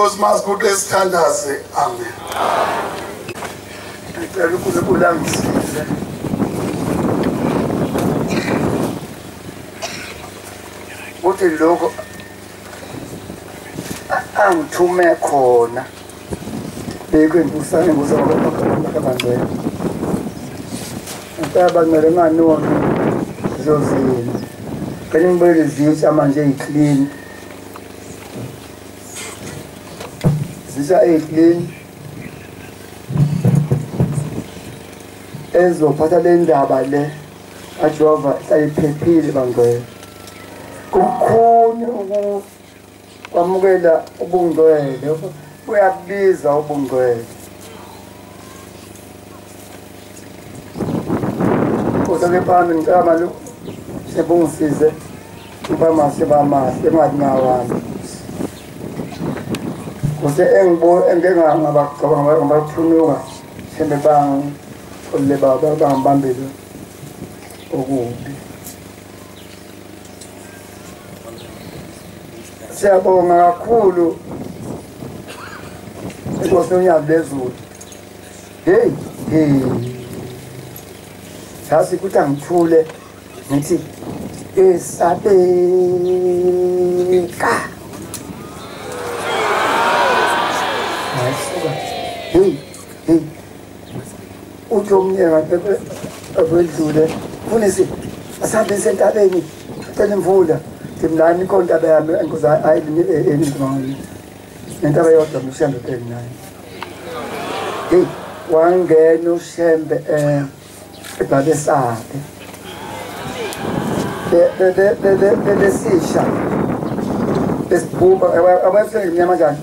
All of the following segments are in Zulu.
inkosi masikuqe isithandaze. Amen. Ngicela uNkulunkulu angisize ukuthi lokho angithume khona bekho impusane ngosabangcwele abangcwele ngani zozini kanye ngibele zitsha manje eyiclean zitsha eyiclean ezophatha le ndaba le ajova sayiphephile bangcwele kukhona kwamukela ubungcwele buyakubiza ubungcwele kodwa phambili ngicela manje sebungisize ubamase bamase engadingawami kuse engengangabacabanga ngabaphunuka sembe bang ole baba bangibambele okubi siyabonga kakhulu inkosi unyabezulu hey sasi kuthi angithule ngithi esabeka hey uthi umnyaka abedlule funisi asabe sentabeni cela imvula timlani inkonta yami enkosi ayini nentaba yodwa mshembe phenayo hey wangena ushembe ebabesabe besisha besibhuba abafike nginyama njani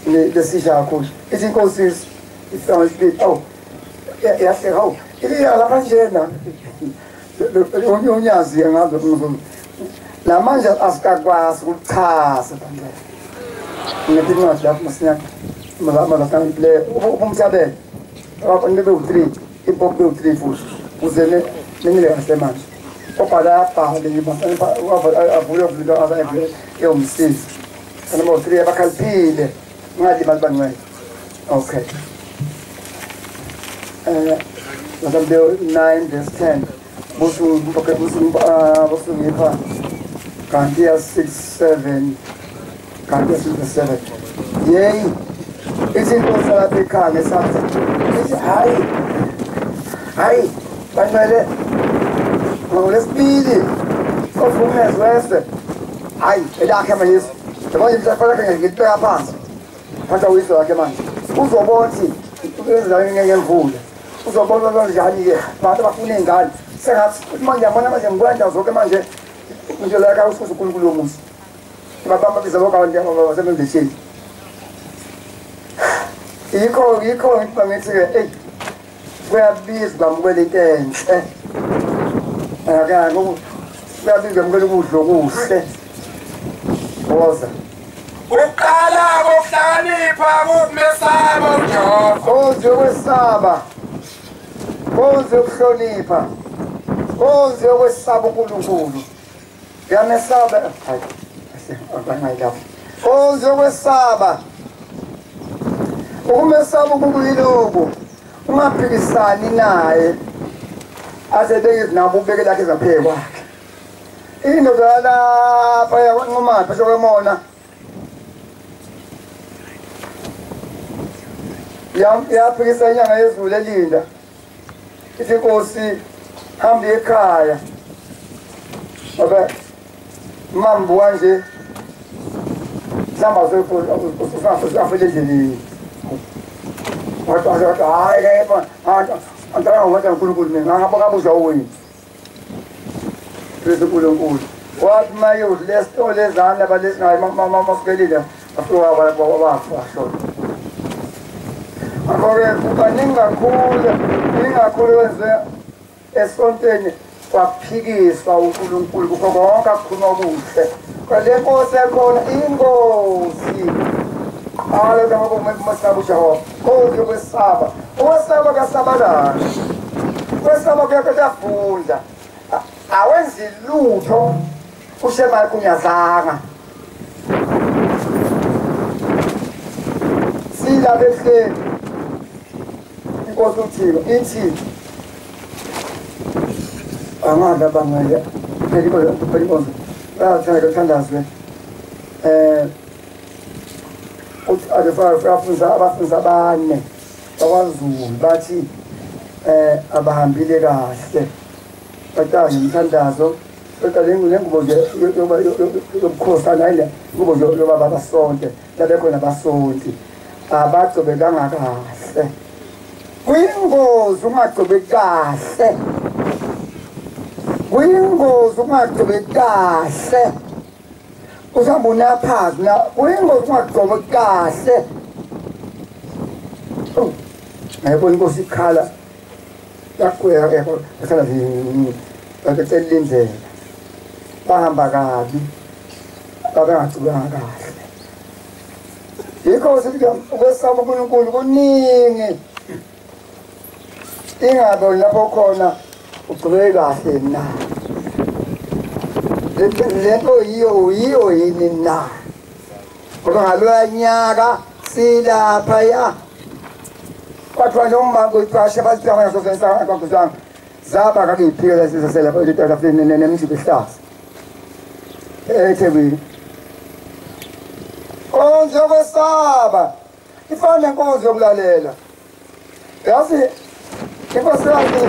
lesisha kakhulu ithi inkosi ifanga speed yahle hawu iya lapha njena unyazi ngazo lamanje asikakwazi ukuchaza bangela ngiyadinga lapho masinya mama kanile umhlabeni lapho nibe u3 ipompe u3 futhi uzene ningile kasemanje obhala bhala ngibafanele avule ukuvula abaye eyomsizi noma u3 abakhaliphile ngadi bantu bancane okay Matthew 9 verse 10 busu ngipha kanti 6:7 kanti 6:7 yey izinto zalapha ekhaya ngesathi ithi hayi banele ngolesibili ofumez wese hayi elakhe manje manje mhlawumbe lakhe ngikubeka phansi phatha uyise wakhe manje uzobona ukuthi uyenza ngemvula uzobona kanjani ke abantu bafuna ingane sengathi manje yabona manje ngikwenza zonke manje nje la ka usuku uNkulunkulu womusa babamba biza bokanti abasebenzishini yikho ngithi hey kuyabiza bamukela into enhle akaku kuyabiza bamukela ukudla okuhle boza uqala ngokuhlakanipha kumesaba uJehova konze ukwesaba konze ukuhlonipha konze ukwesaba uNkulunkulu yamesaba hayi abangayilafu konze ukwesaba ukumesaba uNkulunkulu ungaphikisani naye asebeke nabo ubeke lakhe zapheke kwakhe indoda lapha yanqoma pheshe kwemona yaphikisa inyanga yezulu elinda ithi inkosi hambe ekhaya ngoba mambo kanje hlamba usafele endleleni wathi hayi kepha antara ngoba uNkulunkulu mina ngapha kabuza uwini bese uNkulunkulu wathi maye lesto lezana balesinayo mama masikelile afika wabafa shona akore ningakhulu wenze esonteni kwaphikiswa uNkulunkulu kukho konke akukhuluma okuhle kwale nkosi ekhona inkosi ale kama masaba uJehova konke kwesaba ukwesaba kasabalana kwesaba kuyakafunda awenzi lutho ushema kunyazanga ilapha ebuhleni inkosi uthiko ithi angadla bangele phela bayathanda kuthandazwe uthi abafunza abane bakwaZulu bathi abahambile kahle batanga umthandazo kodwa lengubo nje yobukhosana ile ngubo yoba babasonte labekhona basonti abagcobekanga kahle kuyingozi ungagcobeki kahle kuyingozi ungagcobeki kahle usahamba unaphazi na kuyingozi ungagcobeki kahle ngayibona inkosi ikhala yakuya yakhala ngacela indlela bahamba kabi babengagcobanga kahle yikho sithi ukwesaba uNkulunkulu kuningi ingabe lapho khona ugcobeke kahle na lento yiyo yini na kodwa ngaloya nyaka silapha ya kwathiwa nje uma kuyicashe basitanga sosensanga kwakusanga zaba kakiyiphika lesiselapha elitafeni nemizimba ehlaza eThekwini konje kwesaba ifana nenkonzo yokulalela yazi inkosi yakhe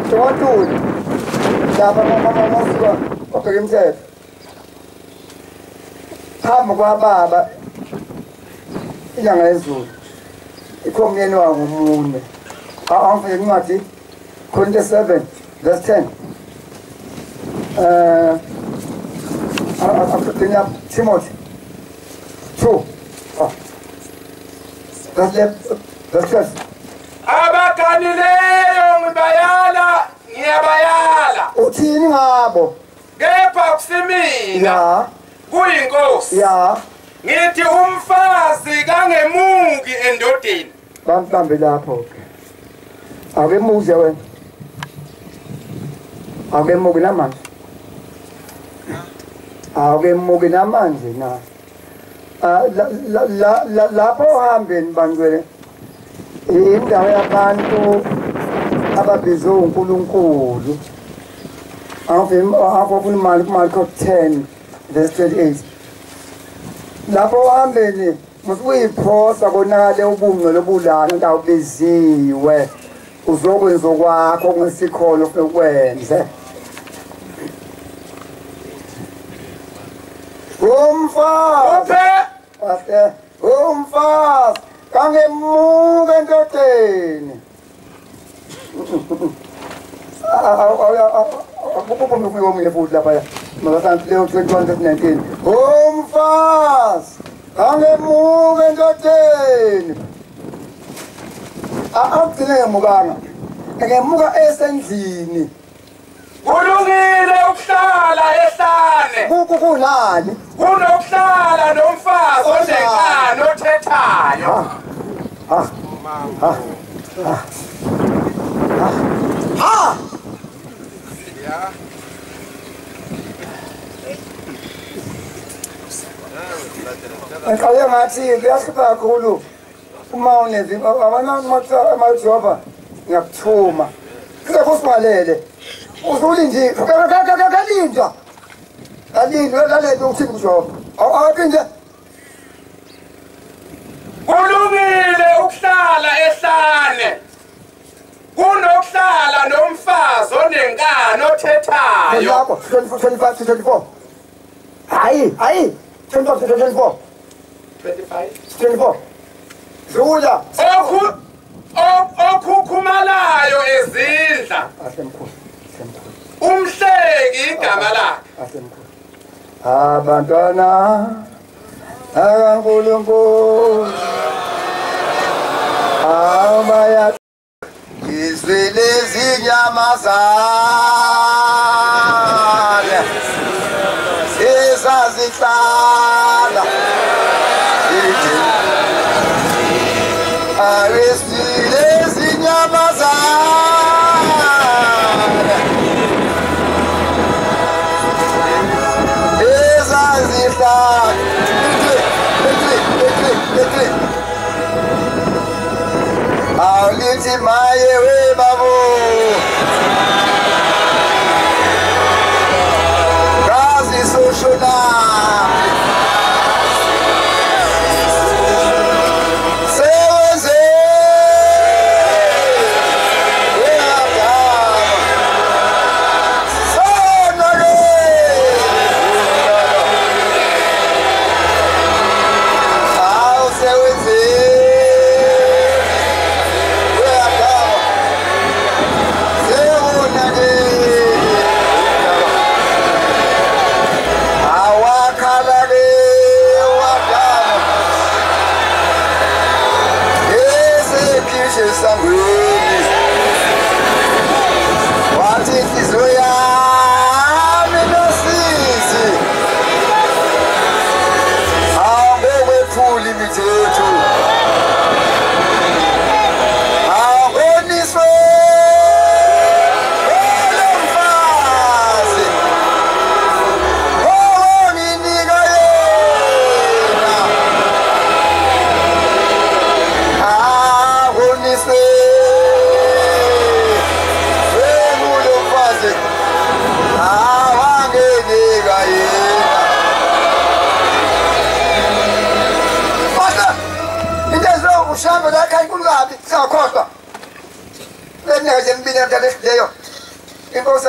Tewantuli lapha mama obheka imithetho phambi kwababa inyanga yezulu ikhomyeni wangumune angifike incwadi Corinthians 7 verse 10 I'm Timothy 2 verse 12 abaganileyo ngiyabayala uthini ngabo kepha kusimina kuyinkosi ngithi umfazi kangemuki endodeni bamhlambe lapho ke akemuze wena akemuki namanje akemuki namanje na lapho uhambeni bangcwele indawo yabantu ababizwe uNkulunkulu afuna Mark 10 verse 28 lapho uhambeni musuyiphosa konakale ubungcwele obulana indawo beziwe uzokwenza kwakho ngesikhono ukwenze umfazi kangemuke endodeni akuphi futhi lapha makasanti Leo 21:19 umfazi kangemuke endodeni akugcine ngemukanga ngemuka esendlini kulungile ukuhlala ehlane kunani kunokuhlala nomfazi onenkani othethayo ngicabanga ngathi kuyahlupha kakhulu uma unezi amajoba ngiyakuthuma kuzekho simalele uzulindile kalindwa kalindwa uthini kujoba awuphinde kulungile ukuhlala ehlane kunokuhlala nomfazi onenkani othethayo lapho 24 hayi 24 Zula okhukhumalayo ezindla umhleki igama lakhe abantwana akaNkulunkulu abaya izwele zinyamazana ezazihlala izwele zinyamazana ezazihlala uthi maye we babo kazi soshona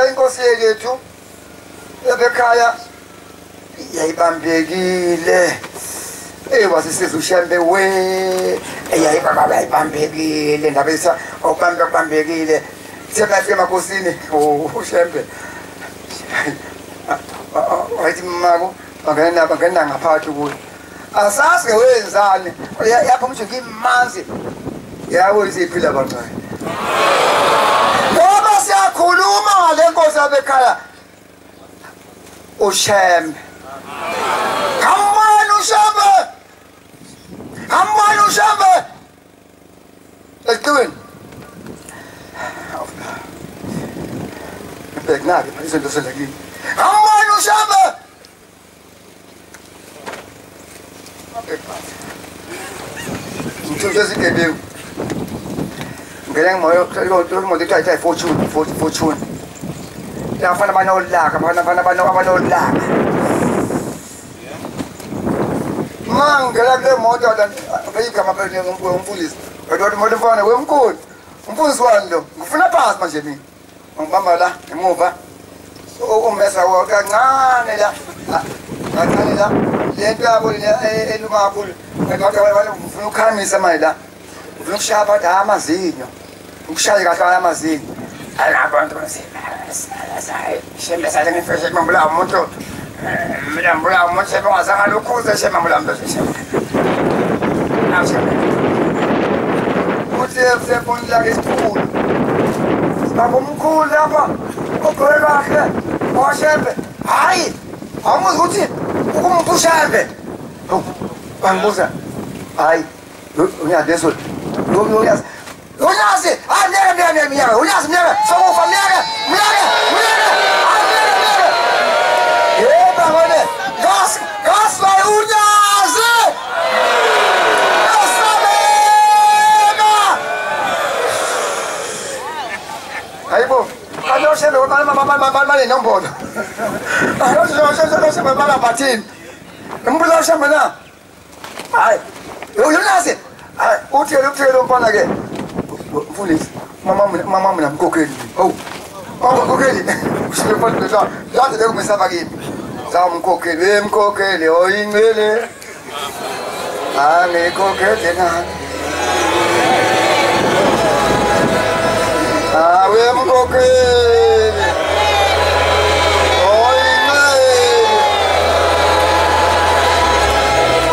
inkosi yethu ebekhaya yayibambekile wasisiza uShembe we yayibambekile ndabesa obambekile siyafika emakosini uShembe wathi mako bangena ngaphakathi kuyo asazi wenzani yapha umjinki imanzi yawo isiphila kancane ngoba siyakhuluma ngale nkosi abekhaya uShembe kamani uShembe eqiweni beknabe izinto selakini kamani uShembe ngithuze isigebengu ngeke moyo mo ditha fortune yafana banolaka abanolaka mangela kule moto ayika mapeni ngumfundisi kodwa moto mfana wemkhulu umfundisi wani lo ngifuna pass manje mina ngibamba la emuva umesa kancane la lento yabo elumakhulu kodwa wale ufuna ukhamisa manje la ufuna ukushaya phansi amazinyo ukushaya kahle amazinyo alabantu Shembe sale ngifeshe mbula umuntu mbula umuntu Shembe wasanga lokhuza Shembe mbula umuntu Shembe uthi sepondla isikhulu baba umkhulu lapha ogqoke kahle oShembe hayi awumuzi ukuthi ukumuntu Shembe bangibuza hayi uyadeso Unyazi, mnyaka, unyazi mnyaka, sokufa mnyaka. Yeba ngone, gas by unyazi. Hayibo, anoshebe mama nombono. Anoshebe mama bathini. Ngimbuza uShembe na. Hayi, unyazi. Hayi, uthi umfana ke. Mfundisi mama mina mkhokheli mkhokheli usiphathe leza yathi bekumesaba kimi mkhokheli oyingcele angikhokhele nani awe mkhokheli oyingcele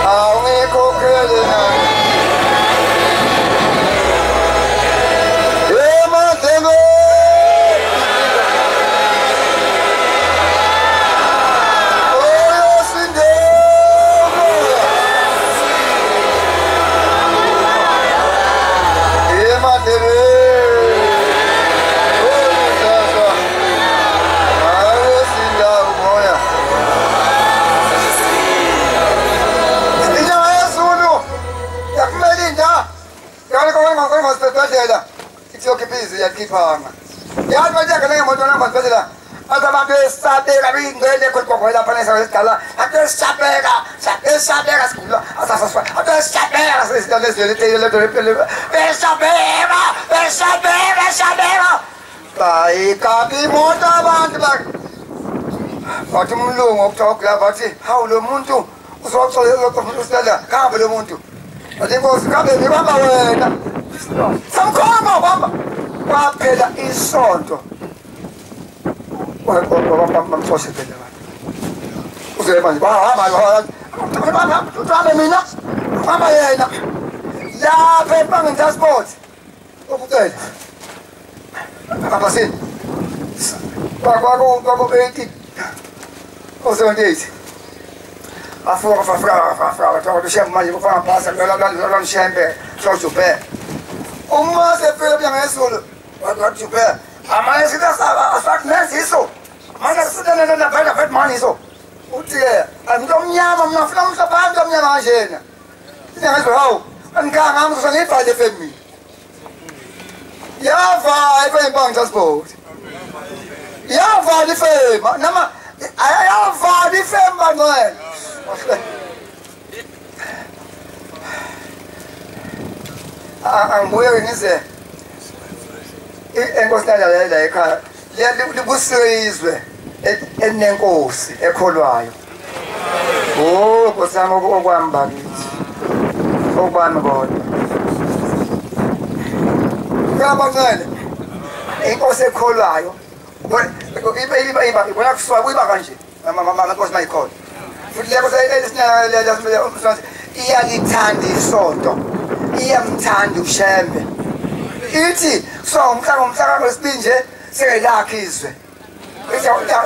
angikhokhele nani siyokhiphiza iyakhipha yathi batheka ngemoto nambazibhedlela athi abantu esabeka bingcwele khona lapha nesidala athi esabeka sigula athi esabeka sesitala lesizwe besabeka bayi kabi imoto abantu bathi umlungu okuthola bathi hawu lo muntu uzoxolela kabe lo muntu athi inkosi kabe ngibamba wena samkhoma bamba kwaphela isonto bamxoshe phela uze manje bahamba mina hamba yena lapha eBank Transport ukucela abasini kwako 80 o 78 afika to shembe manje kufana pasa lo shembe sojupe uma sefika byangesulu wajupe amanye sitasa asakuneziso manje sidana na phela phet manje so uthi anto omnyama mina ufuna umhlaphanto omnyama kanjena singazo hawo angikanga ngizonibhale family yava iBank Transport yava ifema nama ayava ifema ngene angibuye ngize enkosi la ekhaya libusizwe enenkosi ekholwayo kusama okwami bakithi okwami kodwa kabancane inkosi ekholwayo iba ibona kuswa kuyiba kanje mama nkosi mayikhona futhi leko seyisinala iyalithanda isonto iyamthanda ushembe ithi so umhlaka wesibili nje sekelakhe izwe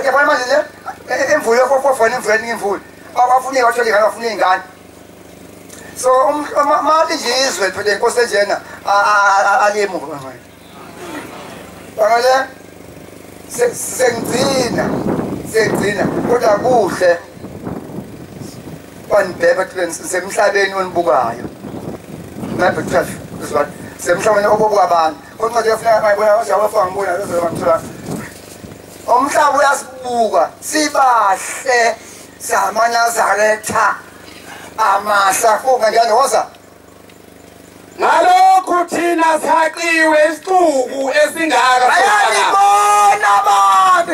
yabona manje le emvulo yokufona imvulo ngimvulo abafuni bathola ingane bafuna ingane so mali nje izwe phela inkosi enjena aliyemuva manje bangale sengcina kodwa kuhle banibheka thina semhlabeni wonibukayo nabe trash iswathi semhlabeni obubuka abantu kodwa nje ufuna bayibona uyawafa ngibona lezo bantula umhlaba uyasibuka sibahle samanazaretha amahla funga njalo hoza ngalokho thina saqiwe isicuku esingaka ayalibona abantu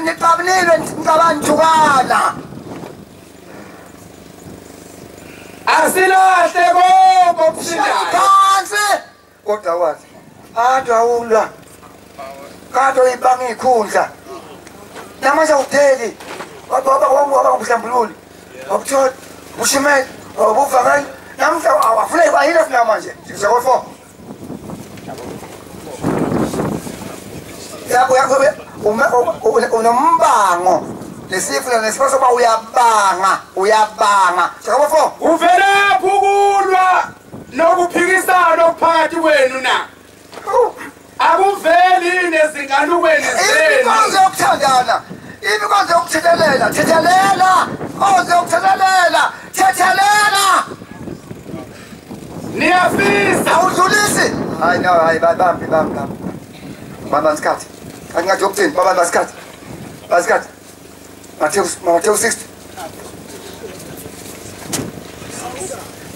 niqabulile ngicabanjukana asilahle konke okusindayo phansi kodwa wathi adawula kado ibangi ikhundla namanje utheli baba kuhlambululi wakuthola ushimele wabuvakala namhla awafuna ibayile funa manje sizakofo yabo unombango lesifuna nesifoso ba uyabanga sizakofo uvela phukulwa nokuphikisana okuphakathi kwenu na akuveli nezinganukweni zenu ikonzo yokuthandana ikonzo yokuthethelela thethelela niyafisa awudlulisi hayi no hayi bamba isikhathi angathi yokuthini baba isikhathi Matthew 60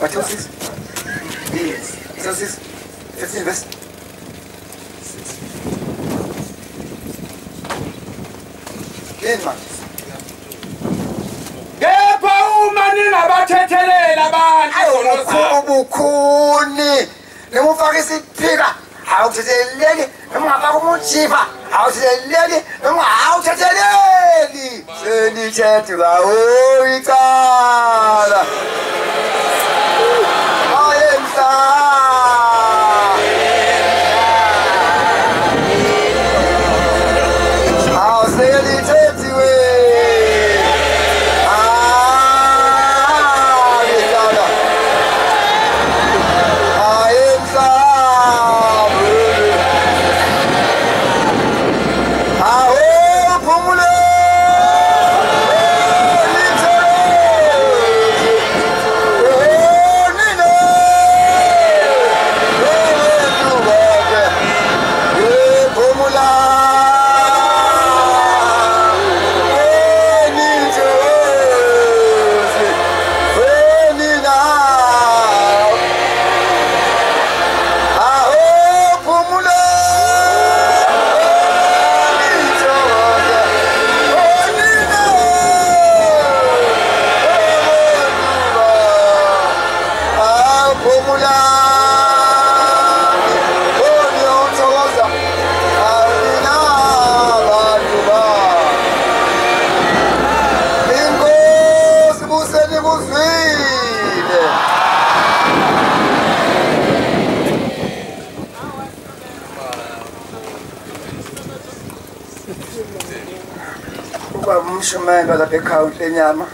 Matthew 6 yes 15 verse Inman kepha uma ningabathethelela abantu ubukhuni nemufaka isiphika awuthetheleli nomungafaka umujiva awuthetheleli awuthetheleli selithethe ngawo icala shumenda lapha ekhawunti lenyama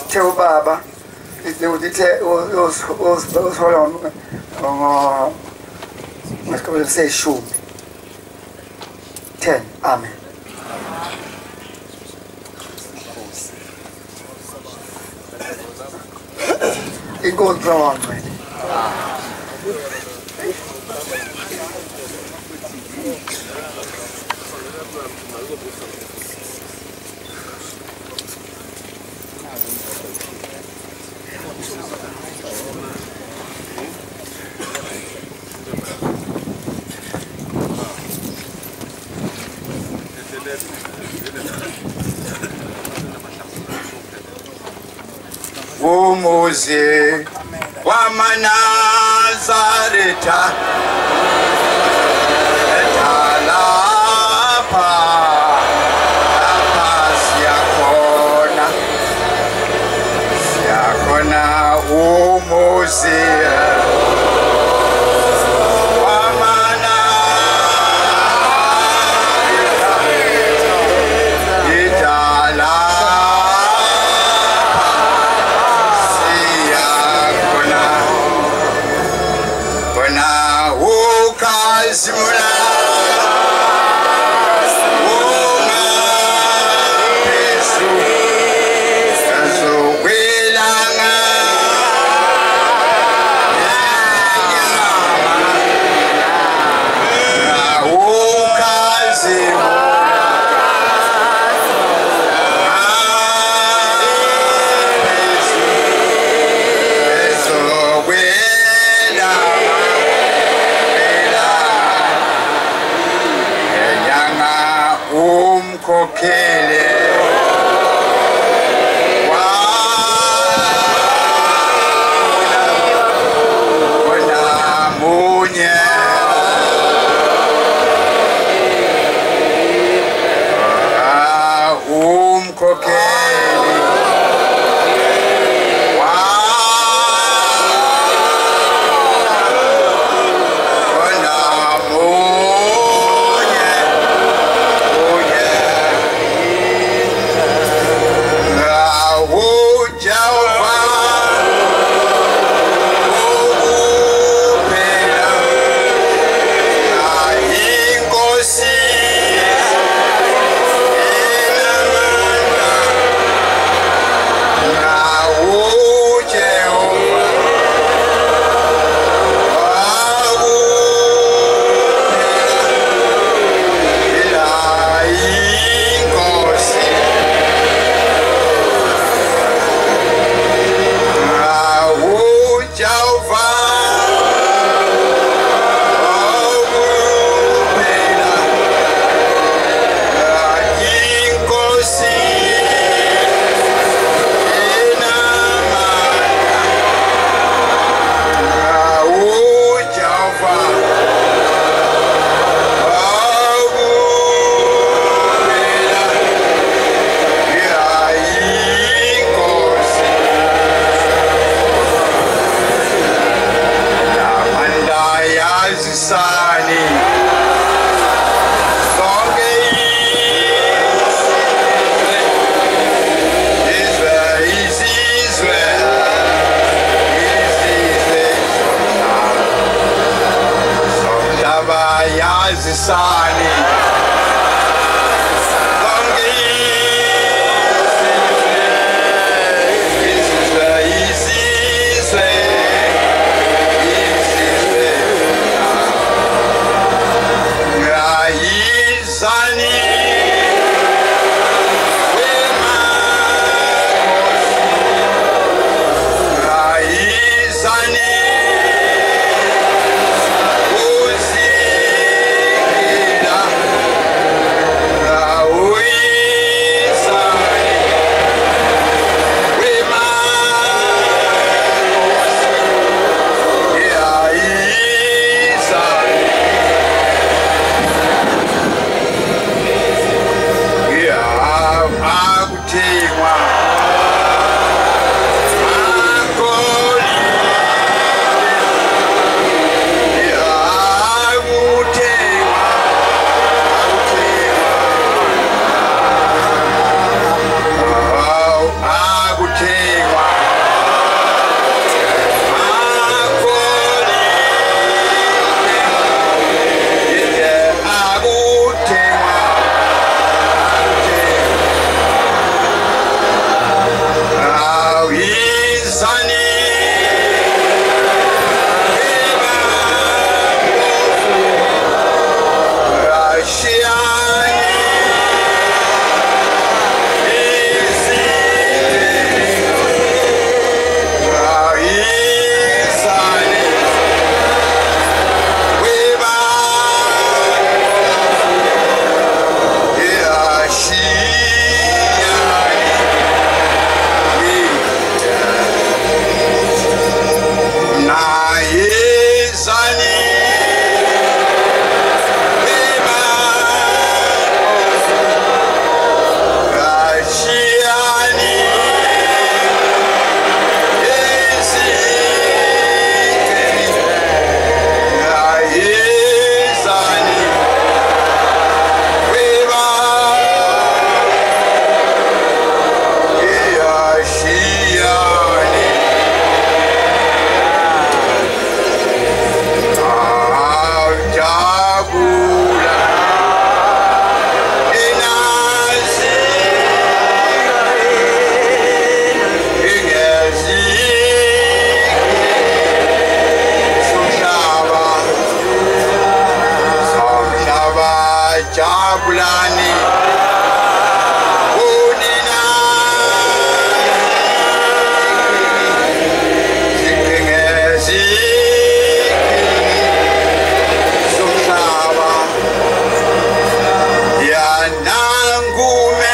the ubaba uthe usola ngesikhathi seshumi 10 amen. Inkosi bawangcwele umuzi wamaNazaretha lapha siyakhona umuzi Jabulani Unina Zikengezi Sumsaba Yanangume